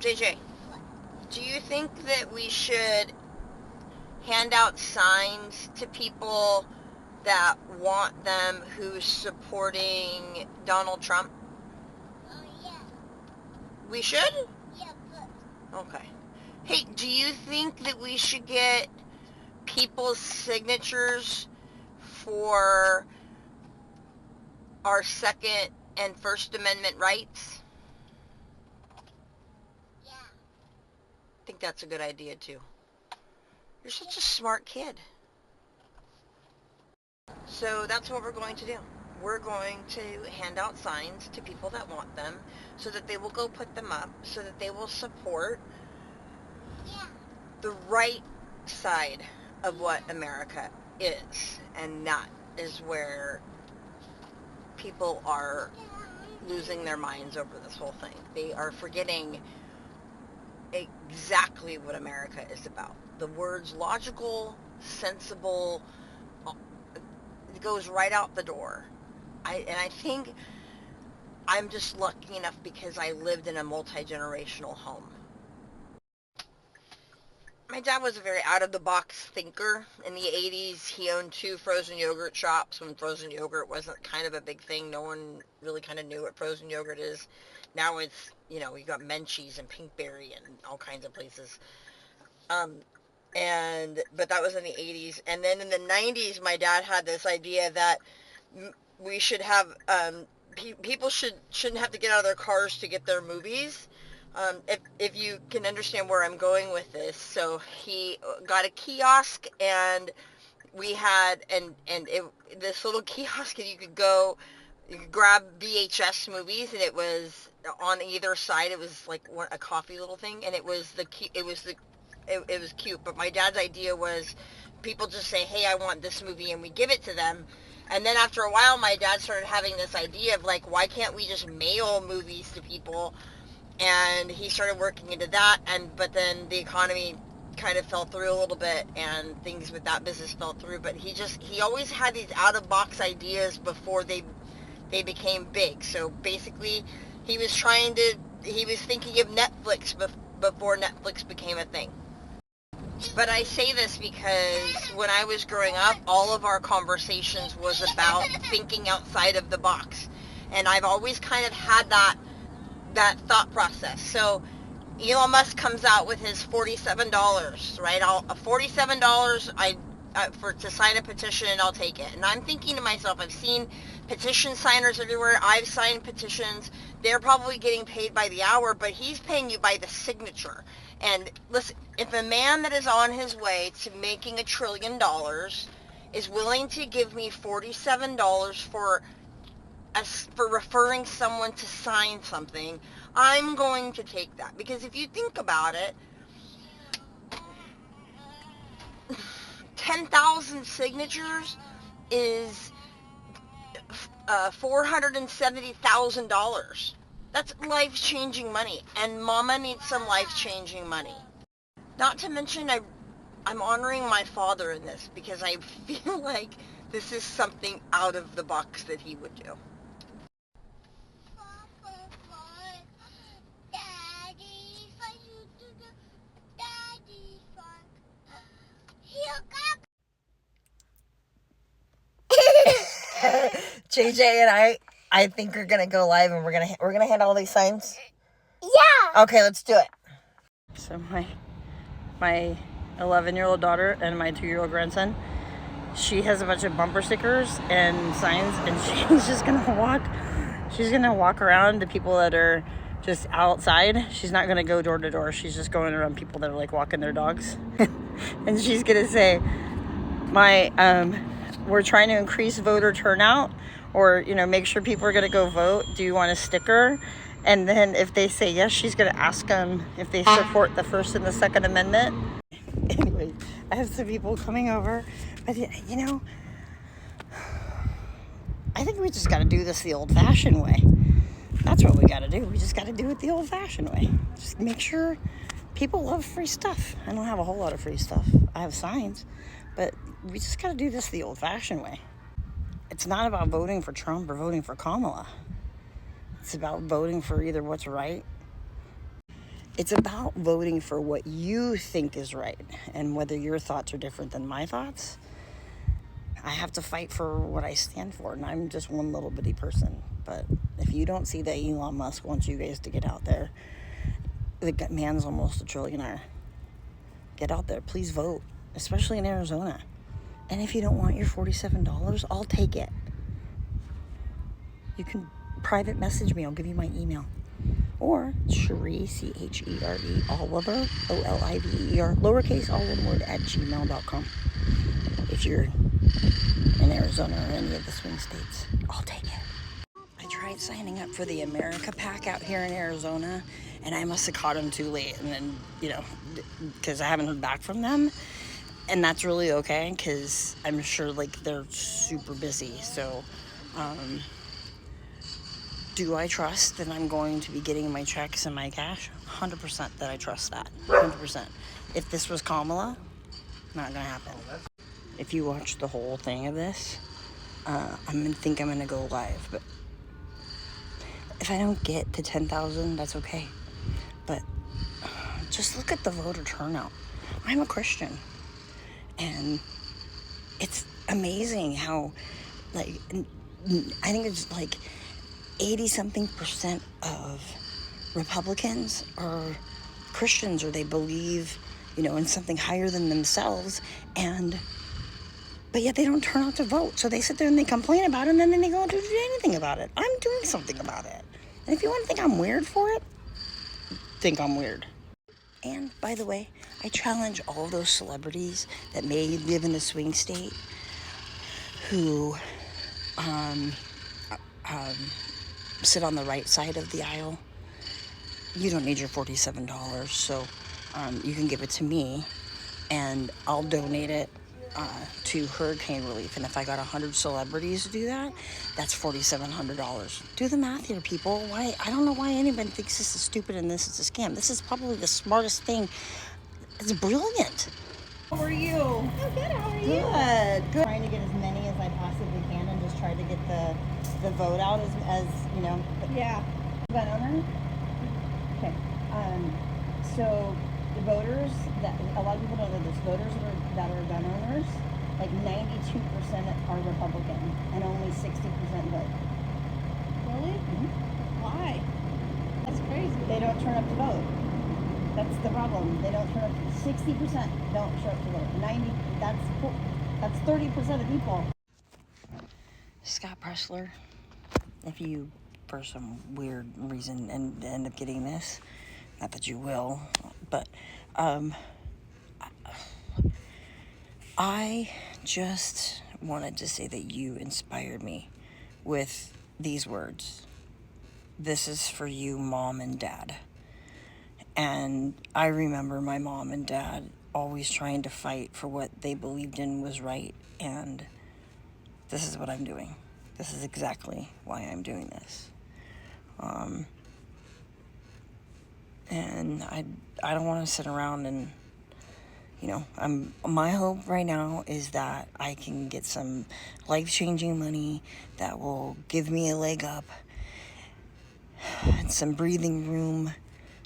JJ, do you think that we should hand out signs to people that want them who's supporting Donald Trump? Yeah. We should? Yeah, but... Okay. Hey, do you think that we should get people's signatures for our Second and First Amendment rights? Yeah. I think that's a good idea, too. You're such a smart kid. So that's what we're going to do. We're going to hand out signs to people that want them so that they will go put them up, so that they will support the right side of what America is. And that is where people are losing their minds over this whole thing. They are forgetting exactly what America is about. The words logical, sensible, it goes right out the door. I think I'm just lucky enough because I lived in a multi-generational home. My dad was a very out-of-the-box thinker. In the 80s, he owned 2 frozen yogurt shops when frozen yogurt wasn't kind of a big thing. No one really kind of knew what frozen yogurt is. Now it's, you got Menchie's and Pinkberry and all kinds of places. But that was in the 80s. And then in the 90s, my dad had this idea that we should have, people shouldn't have to get out of their cars to get their movies. If you can understand where I'm going with this. So he got a kiosk, and we had, this little kiosk, and you could grab VHS movies, and it was on either side. It was like a coffee little thing, and it was cute. But my dad's idea was people just say, hey, I want this movie, and we give it to them. And then after a while, my dad started having this idea of like, why can't we just mail movies to people? And he started working into that, but then the economy kind of fell through a little bit, and things with that business fell through. But he always had these out-of-box ideas before they became big. So basically, he was thinking of Netflix before Netflix became a thing. But I say this because when I was growing up, all of our conversations was about thinking outside of the box. And I've always kind of had that thought process. So Elon Musk comes out with his $47, right? $47 to sign a petition, and I'll take it. And I'm thinking to myself, I've seen petition signers everywhere. I've signed petitions. They're probably getting paid by the hour, but he's paying you by the signature. And listen, if a man that is on his way to making $1 trillion is willing to give me $47 for referring someone to sign something, I'm going to take that. Because if you think about it, 10,000 signatures is $470,000. That's life-changing money. And Mama needs some life-changing money. Not to mention, I'm honoring my father in this because I feel like this is something out of the box that he would do. JJ and I think we're gonna go live, and we're gonna hand all these signs. Yeah. Okay, let's do it. So my 11-year-old daughter and my 2-year-old grandson, she has a bunch of bumper stickers and signs, and she's just gonna walk. She's gonna walk around to people that are just outside. She's not gonna go door to door. She's just going around people that are like walking their dogs, and she's gonna say, we're trying to increase voter turnout, or make sure people are going to go vote. Do you want a sticker? And then if they say yes, she's going to ask them if they support the First and the Second Amendment. Anyway, I have some people coming over, but I think we just got to do this the old-fashioned way. That's what we got to do. We just got to do it the old-fashioned way. Just make sure people love free stuff. I don't have a whole lot of free stuff. I have signs, but we just got to do this the old-fashioned way. It's not about voting for Trump or voting for Kamala. It's about voting for either what's right. It's about voting for what you think is right. And whether your thoughts are different than my thoughts, I have to fight for what I stand for. And I'm just one little bitty person. But if you don't see that Elon Musk wants you guys to get out there, the man's almost a trillionaire. Get out there. Please vote, especially in Arizona. And if you don't want your $47, I'll take it. You can private message me. I'll give you my email. Or Cherie, Chere, Oliver, Oliver, lowercase, all one word, @gmail.com. If you're in Arizona or any of the swing states, I'll take it. I tried signing up for the America Pack out here in Arizona, and I must have caught them too late. And then, because I haven't heard back from them. And that's really okay, because I'm sure, they're super busy. So, do I trust that I'm going to be getting my checks and my cash? 100% that I trust that. 100%. If this was Kamala, not going to happen. If you watch the whole thing of this, I'm going to go live. But if I don't get to 10,000, that's okay. But just look at the voter turnout. I'm a Christian. And it's amazing how, I think it's 80-something% of Republicans are Christians, or they believe, in something higher than themselves, but yet they don't turn out to vote. So they sit there and they complain about it, and then they go do anything about it. I'm doing something about it. And if you want to think I'm weird for it, think I'm weird. And by the way, I challenge all those celebrities that may live in the swing state who sit on the right side of the aisle. You don't need your $47, so you can give it to me, and I'll donate it to hurricane relief. And if I got 100 celebrities to do that, that's $4,700. Do the math here, people. Why? I don't know why anyone thinks this is stupid and this is a scam. This is probably the smartest thing. It's brilliant. How are you? Oh, good. How are you? Good. Trying to get as many as I possibly can, and just try to get the vote out as Yeah. Gun owner. Okay. So the voters, that a lot of people don't know this, voters that are gun owners, 92% are Republican, and only 60% vote. Really? Mm-hmm. Why? That's crazy. They don't turn up to vote. That's the problem. They don't turn up. 60% don't show up to vote. 90. That's 30% of people. Scott Pressler, if you, for some weird reason, end up getting this, not that you will, but I just wanted to say that you inspired me with these words. This is for you, Mom and Dad. And I remember my mom and dad always trying to fight for what they believed in was right. And this is what I'm doing. This is exactly why I'm doing this. And I don't want to sit around and, my hope right now is that I can get some life-changing money that will give me a leg up and some breathing room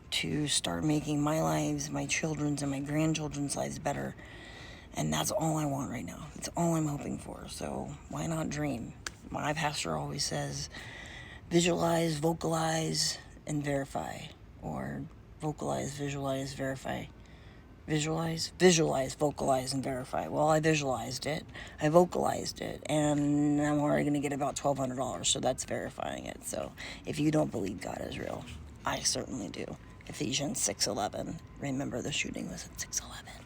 to start making my lives, my children's, and my grandchildren's lives better. And that's all I want right now. It's all I'm hoping for. So why not dream? My pastor always says, visualize, vocalize, and verify. Or vocalize, visualize, verify. Visualize, vocalize, and verify. Well, I visualized it, I vocalized it, and I'm already going to get about $1,200, so that's verifying it. So if you don't believe God is real, I certainly do. Ephesians 6:11. Remember, the shooting was at 6:11.